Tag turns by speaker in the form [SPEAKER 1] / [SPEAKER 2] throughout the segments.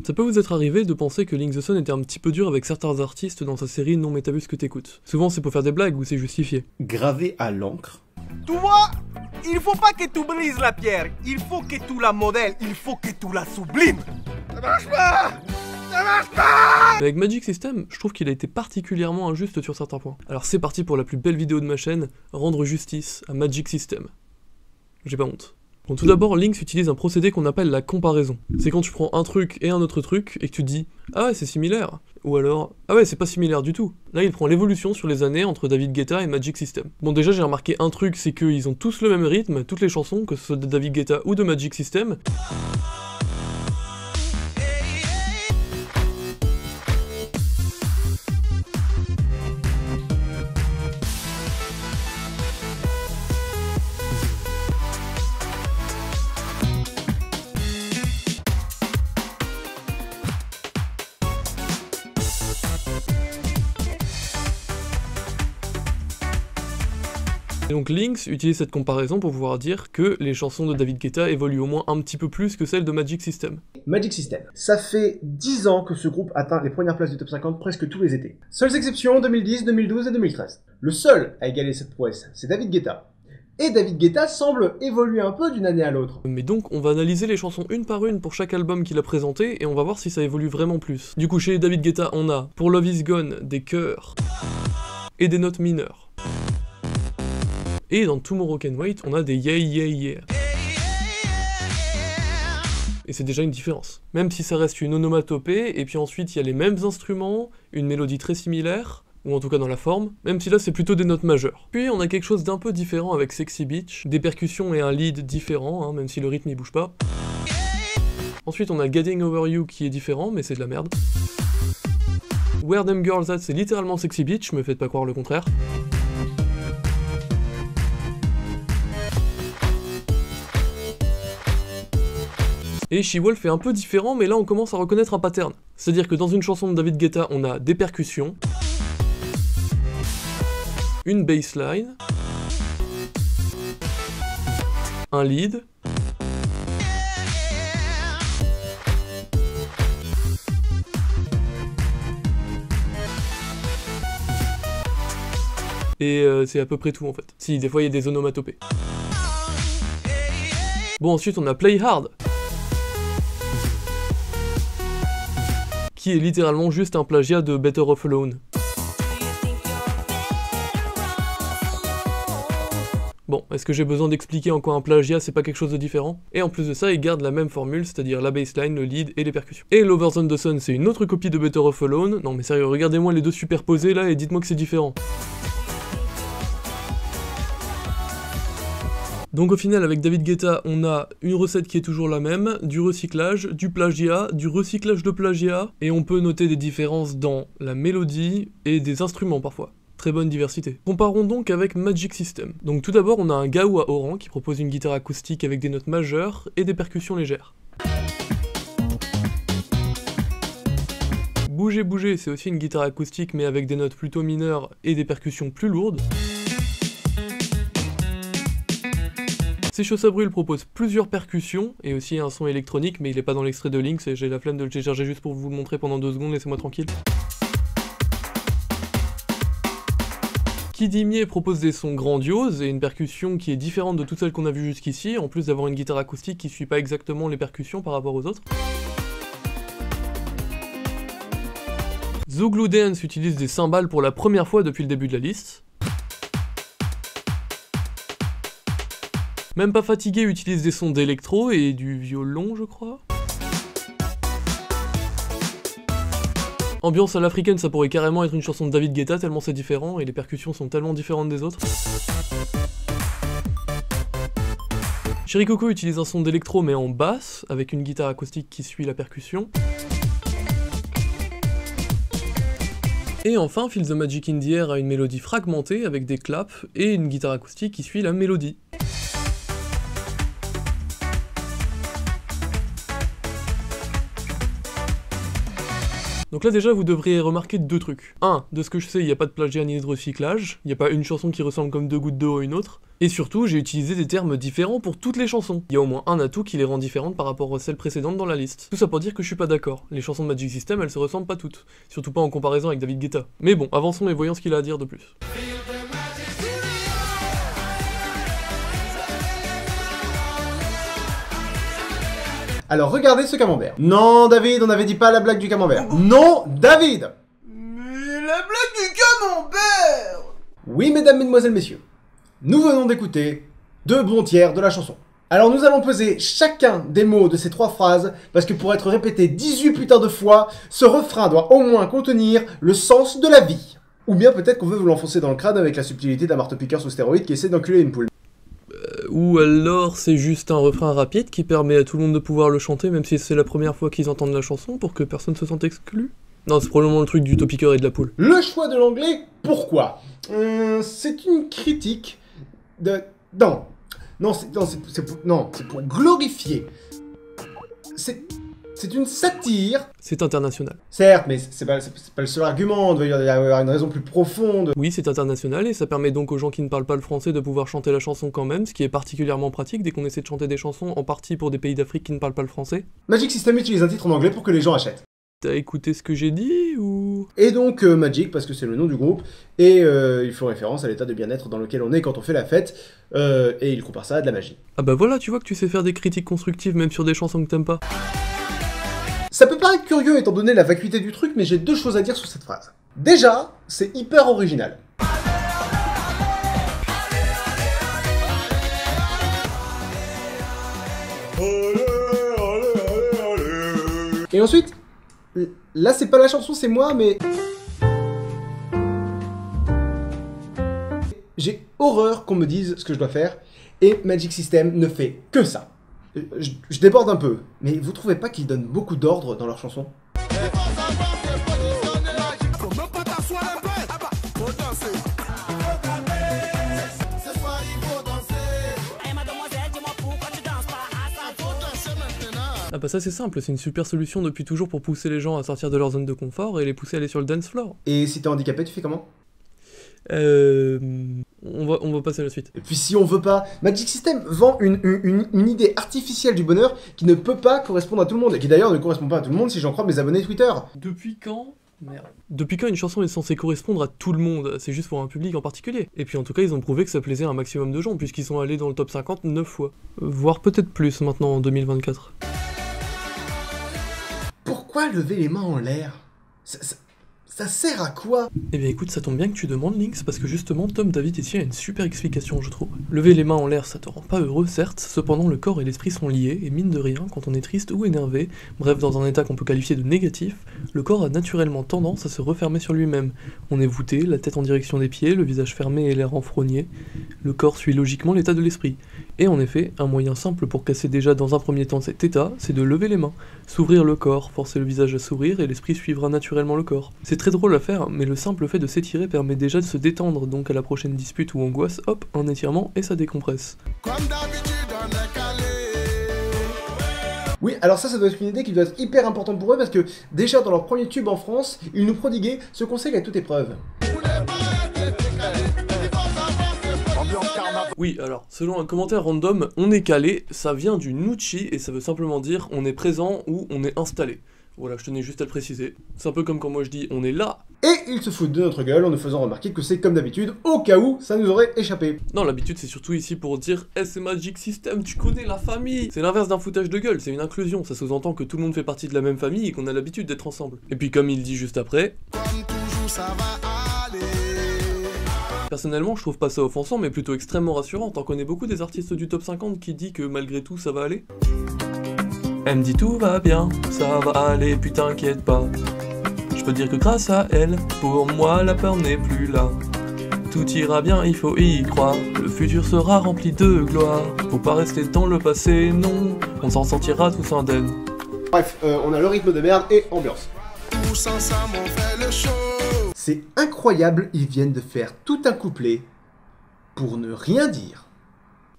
[SPEAKER 1] Ça peut vous être arrivé de penser que Link the Sun était un petit peu dur avec certains artistes dans sa série Non mais t'as vu ce que t'écoutes. Souvent c'est pour faire des blagues ou c'est justifié.
[SPEAKER 2] Gravé à l'encre.
[SPEAKER 3] Tu vois, il faut pas que tu brises la pierre, il faut que tu la modèles, il faut que tu la sublimes. Ça marche pas! Ça marche pas!
[SPEAKER 1] Avec Magic System, je trouve qu'il a été particulièrement injuste sur certains points. Alors c'est parti pour la plus belle vidéo de ma chaîne, rendre justice à Magic System. J'ai pas honte. Bon, tout d'abord, Lynx utilise un procédé qu'on appelle la comparaison. C'est quand tu prends un truc et un autre truc, et que tu te dis « Ah ouais, c'est similaire », ou alors « Ah ouais, c'est pas similaire du tout ». Là, il prend l'évolution sur les années entre David Guetta et Magic System. Bon, déjà, j'ai remarqué un truc, c'est qu'ils ont tous le même rythme, toutes les chansons, que ce soit de David Guetta ou de Magic System. Et donc Lynx utilise cette comparaison pour pouvoir dire que les chansons de David Guetta évoluent au moins un petit peu plus que celles de Magic System.
[SPEAKER 4] Magic System. Ça fait 10 ans que ce groupe atteint les premières places du top 50 presque tous les étés. Seules exceptions 2010, 2012 et 2013. Le seul à égaler cette prouesse, c'est David Guetta. Et David Guetta semble évoluer un peu d'une année à l'autre.
[SPEAKER 1] Mais donc on va analyser les chansons une par une pour chaque album qu'il a présenté et on va voir si ça évolue vraiment plus. Du coup chez David Guetta on a pour Love Is Gone des chœurs et des notes mineures. Et dans Tomorrow Can Wait, on a des yeah yeah yeah. Et c'est déjà une différence. Même si ça reste une onomatopée, et puis ensuite il y a les mêmes instruments, une mélodie très similaire, ou en tout cas dans la forme, même si là c'est plutôt des notes majeures. Puis on a quelque chose d'un peu différent avec Sexy Beach, des percussions et un lead différent, hein, même si le rythme il bouge pas. Ensuite on a Getting Over You qui est différent, mais c'est de la merde. Where Them Girls At, c'est littéralement Sexy Beach, me faites pas croire le contraire. Et She-Wolf est un peu différent, mais là on commence à reconnaître un pattern. C'est-à-dire que dans une chanson de David Guetta, on a des percussions, une bassline, un lead, et c'est à peu près tout en fait. Si, des fois il y a des onomatopées. Bon, ensuite on a Play Hard, qui est littéralement juste un plagiat de Better Off Alone. Bon, est-ce que j'ai besoin d'expliquer en quoi un plagiat c'est pas quelque chose de différent? Et en plus de ça, il garde la même formule, c'est-à-dire la bassline, le lead et les percussions. Et Lover Than the Sun, c'est une autre copie de Better Off Alone. Non mais sérieux, regardez-moi les deux superposés là et dites-moi que c'est différent. Donc au final, avec David Guetta, on a une recette qui est toujours la même, du recyclage, du plagiat, du recyclage de plagiat, et on peut noter des différences dans la mélodie et des instruments parfois. Très bonne diversité. Comparons donc avec Magic System. Donc tout d'abord, on a un Gao à Oran qui propose une guitare acoustique avec des notes majeures et des percussions légères. Bouger Bouger, c'est aussi une guitare acoustique mais avec des notes plutôt mineures et des percussions plus lourdes. C'est chaud ça brûle propose plusieurs percussions et aussi un son électronique, mais il est pas dans l'extrait de Lynx et j'ai la flemme de le télécharger juste pour vous le montrer pendant 2 secondes, laissez-moi tranquille. Kid Imier propose des sons grandioses et une percussion qui est différente de toutes celles qu'on a vues jusqu'ici, en plus d'avoir une guitare acoustique qui suit pas exactement les percussions par rapport aux autres. Zouglou Dance utilise des cymbales pour la première fois depuis le début de la liste. Même pas fatigué utilise des sons d'électro et du violon, je crois. Ambiance à l'africaine, ça pourrait carrément être une chanson de David Guetta tellement c'est différent et les percussions sont tellement différentes des autres. Chéri Coco utilise un son d'électro mais en basse, avec une guitare acoustique qui suit la percussion. Et enfin, Feel the Magic in the Air a une mélodie fragmentée avec des claps et une guitare acoustique qui suit la mélodie. Donc là déjà vous devriez remarquer deux trucs. Un, de ce que je sais, il n'y a pas de plagiat ni de recyclage, il n'y a pas une chanson qui ressemble comme deux gouttes d'eau à une autre, et surtout j'ai utilisé des termes différents pour toutes les chansons. Il y a au moins un atout qui les rend différentes par rapport à celles précédentes dans la liste. Tout ça pour dire que je suis pas d'accord, les chansons de Magic System elles se ressemblent pas toutes, surtout pas en comparaison avec David Guetta. Mais bon, avançons et voyons ce qu'il a à dire de plus.
[SPEAKER 4] Alors regardez ce camembert. Non David, on n'avait dit pas la blague du camembert. Non David.
[SPEAKER 3] Mais la blague du camembert!
[SPEAKER 4] Oui mesdames, mesdemoiselles, messieurs. Nous venons d'écouter 2 bons tiers de la chanson. Alors nous allons peser chacun des mots de ces 3 phrases, parce que pour être répété 18 putains de fois, ce refrain doit au moins contenir le sens de la vie. Ou bien peut-être qu'on veut vous l'enfoncer dans le crâne avec la subtilité d'un marteau-piqueur sous stéroïde qui essaie d'enculer une poule.
[SPEAKER 1] Ou alors c'est juste un refrain rapide qui permet à tout le monde de pouvoir le chanter même si c'est la première fois qu'ils entendent la chanson pour que personne se sente exclu. Non, c'est probablement le truc du topiqueur et de la poule.
[SPEAKER 4] Le choix de l'anglais, pourquoi? C'est une critique de... Non, c'est pour glorifier. C'est une satire.
[SPEAKER 1] C'est international.
[SPEAKER 4] Certes, mais c'est pas le seul argument, il doit y avoir une raison plus profonde.
[SPEAKER 1] Oui, c'est international et ça permet donc aux gens qui ne parlent pas le français de pouvoir chanter la chanson quand même, ce qui est particulièrement pratique dès qu'on essaie de chanter des chansons en partie pour des pays d'Afrique qui ne parlent pas le français.
[SPEAKER 4] Magic System utilise un titre en anglais pour que les gens achètent.
[SPEAKER 1] T'as écouté ce que j'ai dit ou...
[SPEAKER 4] Et donc Magic, parce que c'est le nom du groupe, et il faut référence à l'état de bien-être dans lequel on est quand on fait la fête, et il compare ça à de la magie.
[SPEAKER 1] Ah bah voilà, tu vois que tu sais faire des critiques constructives même sur des chansons que t'aimes pas.
[SPEAKER 4] Ça peut paraître curieux étant donné la vacuité du truc, mais j'ai 2 choses à dire sur cette phrase. Déjà, c'est hyper original. Et ensuite, là c'est pas la chanson, c'est moi, mais... J'ai horreur qu'on me dise ce que je dois faire, et Magic System ne fait que ça. Je déborde un peu, mais vous trouvez pas qu'ils donnent beaucoup d'ordres dans leurs chansons?
[SPEAKER 1] Ah bah ça c'est simple, c'est une super solution depuis toujours pour pousser les gens à sortir de leur zone de confort et les pousser à aller sur le dance floor.
[SPEAKER 4] Et si t'es handicapé, tu fais comment?
[SPEAKER 1] On va passer à la suite.
[SPEAKER 4] Et puis si on veut pas, Magic System vend une idée artificielle du bonheur qui ne peut pas correspondre à tout le monde, et qui d'ailleurs ne correspond pas à tout le monde si j'en crois mes abonnés Twitter.
[SPEAKER 1] Depuis quand? Merde. Depuis quand une chanson est censée correspondre à tout le monde? C'est juste pour un public en particulier. Et puis en tout cas, ils ont prouvé que ça plaisait à un maximum de gens, puisqu'ils sont allés dans le top 50 9 fois. Voire peut-être plus maintenant en 2024.
[SPEAKER 4] Pourquoi lever les mains en l'air? Ça sert à quoi?
[SPEAKER 1] Eh bien écoute, ça tombe bien que tu demandes, Lynx, parce que justement, Tom David ici a une super explication, je trouve. Lever les mains en l'air, ça te rend pas heureux, certes, cependant le corps et l'esprit sont liés, et mine de rien, quand on est triste ou énervé, bref, dans un état qu'on peut qualifier de négatif, le corps a naturellement tendance à se refermer sur lui-même. On est voûté, la tête en direction des pieds, le visage fermé et l'air renfrogné. Le corps suit logiquement l'état de l'esprit. Et en effet, un moyen simple pour casser déjà dans un premier temps cet état, c'est de lever les mains, s'ouvrir le corps, forcer le visage à sourire et l'esprit suivra naturellement le corps. C'est très drôle à faire, mais le simple fait de s'étirer permet déjà de se détendre, donc à la prochaine dispute ou angoisse, hop, un étirement et ça décompresse.
[SPEAKER 4] Oui, alors ça doit être une idée qui doit être hyper importante pour eux, parce que déjà dans leur premier tube en France, ils nous prodiguaient ce conseil à toute épreuve.
[SPEAKER 1] Oui, alors, selon un commentaire random, on est calé, ça vient du Nucci et ça veut simplement dire on est présent ou on est installé. Voilà, je tenais juste à le préciser. C'est un peu comme quand moi je dis on est là.
[SPEAKER 4] Et ils se foutent de notre gueule en nous faisant remarquer que c'est comme d'habitude, au cas où ça nous aurait échappé.
[SPEAKER 1] Non, l'habitude c'est surtout ici pour dire hey, c'est Magic System, tu connais la famille. C'est l'inverse d'un foutage de gueule, c'est une inclusion. Ça sous-entend que tout le monde fait partie de la même famille et qu'on a l'habitude d'être ensemble. Et puis comme il dit juste après... Comme toujours, ça va aller. Personnellement, je trouve pas ça offensant, mais plutôt extrêmement rassurant. T'en connais beaucoup des artistes du top 50 qui dit que malgré tout, ça va aller. Elle me dit tout va bien, ça va aller, puis t'inquiète pas. Je peux dire que grâce à elle, pour moi la peur n'est plus là. Tout ira bien, il faut y croire. Le futur sera rempli de gloire. Faut pas rester dans le passé, non. On s'en sortira tous indemnes.
[SPEAKER 4] Bref, on a le rythme de merde et ambiance. Tous ensemble on fait le show. C'est incroyable, ils viennent de faire tout un couplet pour ne rien dire.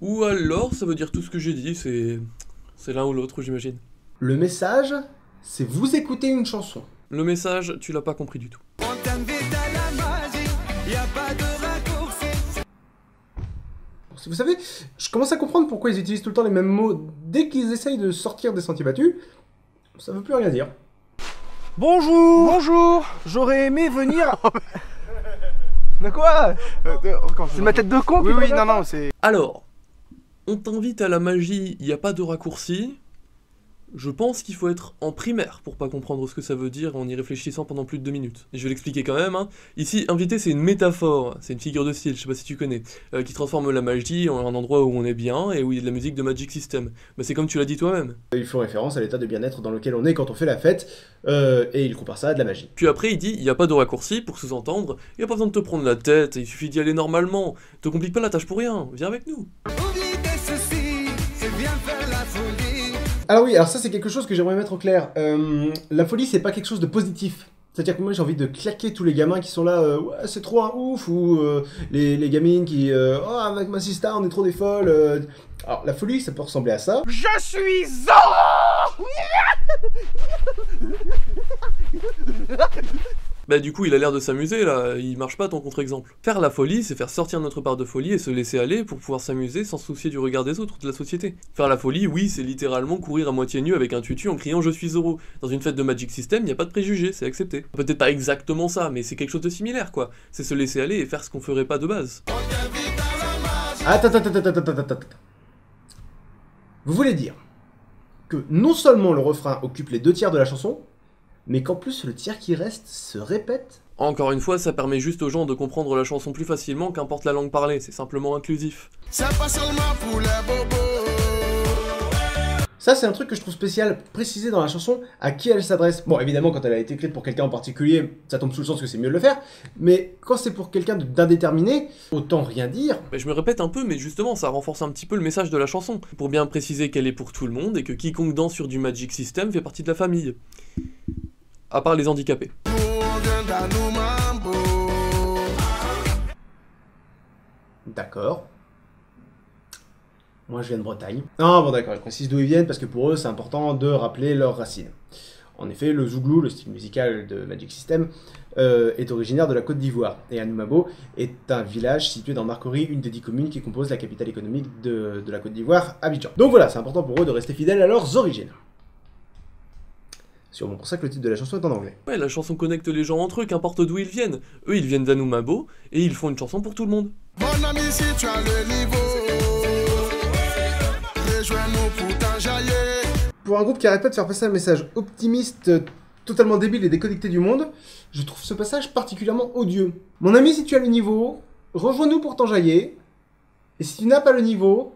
[SPEAKER 1] Ou alors, ça veut dire tout ce que j'ai dit, c'est l'un ou l'autre, j'imagine.
[SPEAKER 4] Le message, c'est vous écoutez une chanson.
[SPEAKER 1] Le message, tu l'as pas compris du tout.
[SPEAKER 3] On t'invite à la magie, y a pas de raccourci.
[SPEAKER 4] Vous savez, je commence à comprendre pourquoi ils utilisent tout le temps les mêmes mots dès qu'ils essayent de sortir des sentiers battus. Ça veut plus rien dire.
[SPEAKER 2] Bonjour. Bonjour. J'aurais aimé venir... De quoi? C'est ma tête de con. Oui, oui, non, non, c'est...
[SPEAKER 1] Alors, on t'invite à la magie, il n'y a pas de raccourci. Je pense qu'il faut être en primaire pour pas comprendre ce que ça veut dire en y réfléchissant pendant plus de 2 minutes. Et je vais l'expliquer quand même, hein. Ici, invité, c'est une métaphore, c'est une figure de style, je sais pas si tu connais, qui transforme la magie en un endroit où on est bien et où il y a de la musique de Magic System. Bah, c'est comme tu l'as dit toi-même.
[SPEAKER 4] Il faut référence à l'état de bien-être dans lequel on est quand on fait la fête, et il compare ça à de la magie.
[SPEAKER 1] Puis après, il dit, il n'y a pas de raccourci pour sous-entendre, il n'y a pas besoin de te prendre la tête, il suffit d'y aller normalement. Te complique pas la tâche pour rien, viens avec nous.
[SPEAKER 3] Oublie tes soucis et viens faire la folie.
[SPEAKER 4] Alors oui, alors ça c'est quelque chose que j'aimerais mettre au clair. La folie c'est pas quelque chose de positif. C'est-à-dire que moi j'ai envie de claquer tous les gamins qui sont là, ouais c'est trop un ouf, ou les gamines qui, oh avec ma sister on est trop des folles. Alors la folie ça peut ressembler à ça.
[SPEAKER 2] Je suis
[SPEAKER 1] Bah du coup il a l'air de s'amuser là, il marche pas ton contre-exemple. Faire la folie, c'est faire sortir notre part de folie et se laisser aller pour pouvoir s'amuser sans se soucier du regard des autres, de la société. Faire la folie, oui, c'est littéralement courir à moitié nu avec un tutu en criant « Je suis Zoro ». Dans une fête de Magic System, il n'y a pas de préjugés, c'est accepté. Peut-être pas exactement ça, mais c'est quelque chose de similaire quoi. C'est se laisser aller et faire ce qu'on ferait pas de base.
[SPEAKER 4] Attends. Vous voulez dire que non seulement le refrain occupe les 2 tiers de la chanson, mais qu'en plus le tiers qui reste se répète?
[SPEAKER 1] Encore une fois, ça permet juste aux gens de comprendre la chanson plus facilement qu'importe la langue parlée, c'est simplement inclusif.
[SPEAKER 3] C'est pas seulement pour les bobos.
[SPEAKER 4] Ça c'est un truc que je trouve spécial, précisé dans la chanson à qui elle s'adresse. Bon évidemment quand elle a été écrite pour quelqu'un en particulier, ça tombe sous le sens que c'est mieux de le faire, mais quand c'est pour quelqu'un d'indéterminé, autant rien dire.
[SPEAKER 1] Mais je me répète un peu, mais justement ça renforce un petit peu le message de la chanson, pour bien préciser qu'elle est pour tout le monde et que quiconque danse sur du Magic System fait partie de la famille. À part les handicapés.
[SPEAKER 4] D'accord. Moi je viens de Bretagne. Ah bon d'accord, ils précisent d'où ils viennent parce que pour eux c'est important de rappeler leurs racines. En effet, le zouglou, le style musical de Magic System, est originaire de la Côte d'Ivoire. Et Anoumabo est un village situé dans Marcory, une des 10 communes qui composent la capitale économique de la Côte d'Ivoire, Abidjan. Donc voilà, c'est important pour eux de rester fidèles à leurs origines. C'est sûrement pour ça que le titre de la chanson est en anglais.
[SPEAKER 1] Ouais, la chanson connecte les gens entre eux, qu'importe d'où ils viennent. Eux, ils viennent d'Anoumabo, et ils font une chanson pour tout le monde.
[SPEAKER 3] Mon ami, si tu as le niveau, rejoins-nous pour t'enjailler.
[SPEAKER 4] Pour un groupe qui arrête pas de faire passer un message optimiste, totalement débile et déconnecté du monde, je trouve ce passage particulièrement odieux. Mon ami, si tu as le niveau, rejoins-nous pour t'enjailler, et si tu n'as pas le niveau,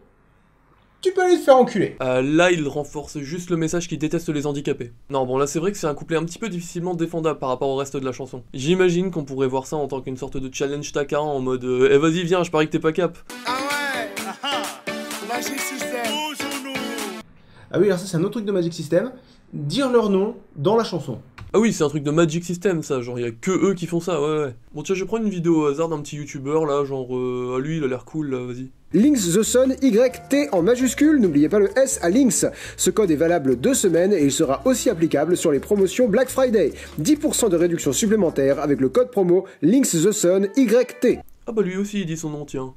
[SPEAKER 4] tu peux aller te faire enculer.
[SPEAKER 1] Là, il renforce juste le message qu'il déteste les handicapés. Non, bon, là, c'est vrai que c'est un couplet un petit peu difficilement défendable par rapport au reste de la chanson. J'imagine qu'on pourrait voir ça en tant qu'une sorte de challenge taquin en mode eh vas-y, viens, je parie que t'es pas cap.
[SPEAKER 3] Ah ouais. Magic System.
[SPEAKER 4] Ah oui, alors ça, c'est un autre truc de Magic System. Dire leur nom dans la chanson.
[SPEAKER 1] Ah oui, c'est un truc de Magic System, ça, genre, y a que eux qui font ça, ouais. Bon, tiens, je vais prendre une vidéo au hasard d'un petit youtubeur, là, genre, ah lui, il a l'air cool, là, vas-y.
[SPEAKER 5] Lynx The Sun, YT en majuscule, n'oubliez pas le S à Lynx. Ce code est valable 2 semaines et il sera aussi applicable sur les promotions Black Friday. 10% de réduction supplémentaire avec le code promo Lynx The Sun, YT.
[SPEAKER 1] Ah bah lui aussi, il dit son nom, tiens.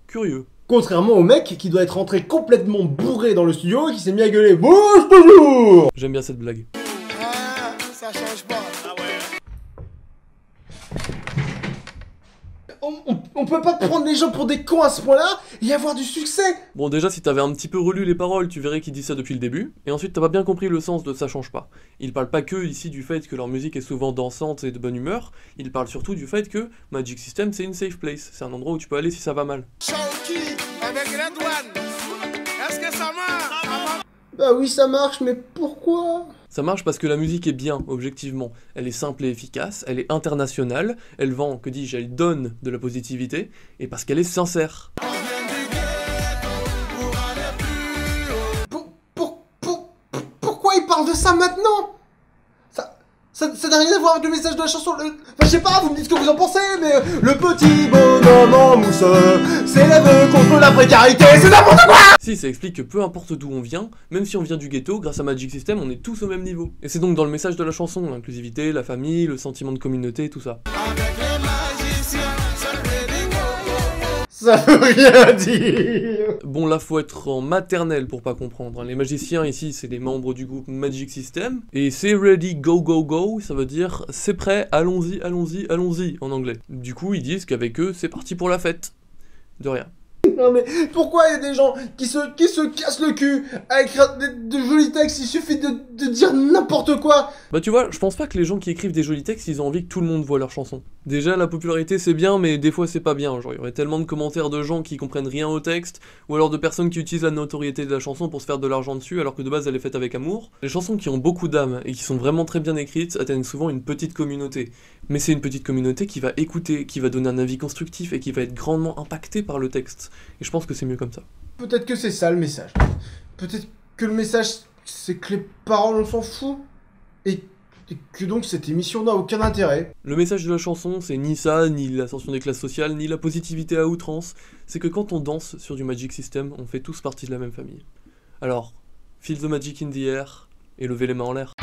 [SPEAKER 1] Curieux.
[SPEAKER 4] Contrairement au mec qui doit être rentré complètement bourré dans le studio et qui s'est mis à gueuler « Bouge toujours !»
[SPEAKER 1] J'aime bien cette blague.
[SPEAKER 3] Ah, ça change pas. Ah ouais.
[SPEAKER 4] On peut pas prendre les gens pour des cons à ce point-là et avoir du succès.
[SPEAKER 1] Bon, déjà, si t'avais un petit peu relu les paroles, tu verrais qu'il dit ça depuis le début. Et ensuite, t'as pas bien compris le sens de ça change pas. Il parle pas que ici du fait que leur musique est souvent dansante et de bonne humeur. Il parle surtout du fait que Magic System, c'est une safe place. C'est un endroit où tu peux aller si ça va mal.
[SPEAKER 3] Shawky avec Red One. Est-ce que ça marche?
[SPEAKER 4] Bah oui, ça marche, mais pourquoi?
[SPEAKER 1] Ça marche parce que la musique est bien, objectivement. Elle est simple et efficace, elle est internationale, elle vend, que dis-je, elle donne de la positivité, et parce qu'elle est sincère.
[SPEAKER 4] Pourquoi il parle de ça maintenant? Ça n'a rien à voir avec le message de la chanson. Enfin, je sais pas, vous me dites ce que vous en pensez, mais le petit bonhomme comme en mousse, s'élève contre la précarité, c'est n'importe quoi.
[SPEAKER 1] Si, ça explique que peu importe d'où on vient, même si on vient du ghetto, grâce à Magic System, on est tous au même niveau. Et c'est donc dans le message de la chanson, l'inclusivité, la famille, le sentiment de communauté, tout ça.
[SPEAKER 4] Ça veut rien dire.
[SPEAKER 1] Bon, là, faut être en maternelle pour pas comprendre. Les magiciens, ici, c'est les membres du groupe Magic System. Et c'est ready, go, go, go, ça veut dire c'est prêt, allons-y, allons-y, allons-y, en anglais. Du coup, ils disent qu'avec eux, c'est parti pour la fête. De rien.
[SPEAKER 4] Non mais pourquoi il y a des gens qui se cassent le cul à écrire de jolis textes, il suffit de dire n'importe quoi.
[SPEAKER 1] Bah tu vois, je pense pas que les gens qui écrivent des jolis textes, ils ont envie que tout le monde voit leurs chansons. Déjà, la popularité c'est bien, mais des fois c'est pas bien. Genre, il y aurait tellement de commentaires de gens qui comprennent rien au texte, ou alors de personnes qui utilisent la notoriété de la chanson pour se faire de l'argent dessus, alors que de base elle est faite avec amour. Les chansons qui ont beaucoup d'âme, et qui sont vraiment très bien écrites, atteignent souvent une petite communauté. Mais c'est une petite communauté qui va écouter, qui va donner un avis constructif, et qui va être grandement impactée par le texte. Et je pense que c'est mieux comme ça.
[SPEAKER 4] Peut-être que c'est ça le message. Peut-être que le message, c'est que les paroles on s'en fout, et que donc cette émission n'a aucun intérêt.
[SPEAKER 1] Le message de la chanson, c'est ni ça, ni l'ascension des classes sociales, ni la positivité à outrance, c'est que quand on danse sur du Magic System, on fait tous partie de la même famille. Alors, feel the magic in the air, et levez les mains en l'air.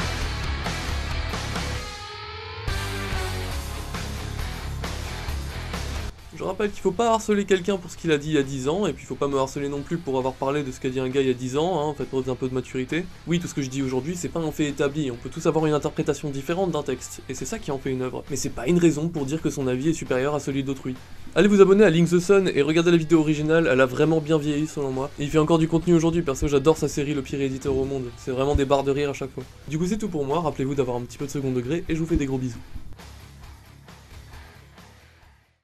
[SPEAKER 1] Je rappelle qu'il faut pas harceler quelqu'un pour ce qu'il a dit il y a 10 ans, et puis il faut pas me harceler non plus pour avoir parlé de ce qu'a dit un gars il y a 10 ans, hein, faites preuve d'un peu de maturité. Oui, tout ce que je dis aujourd'hui, c'est pas un fait établi, on peut tous avoir une interprétation différente d'un texte, et c'est ça qui en fait une œuvre. Mais c'est pas une raison pour dire que son avis est supérieur à celui d'autrui. Allez vous abonner à Link the Sun et regardez la vidéo originale, elle a vraiment bien vieilli selon moi. Et il fait encore du contenu aujourd'hui, perso j'adore sa série Le Pire Éditeur au Monde, c'est vraiment des barres de rire à chaque fois. Du coup c'est tout pour moi, rappelez-vous d'avoir un petit peu de second degré, et je vous fais des gros bisous.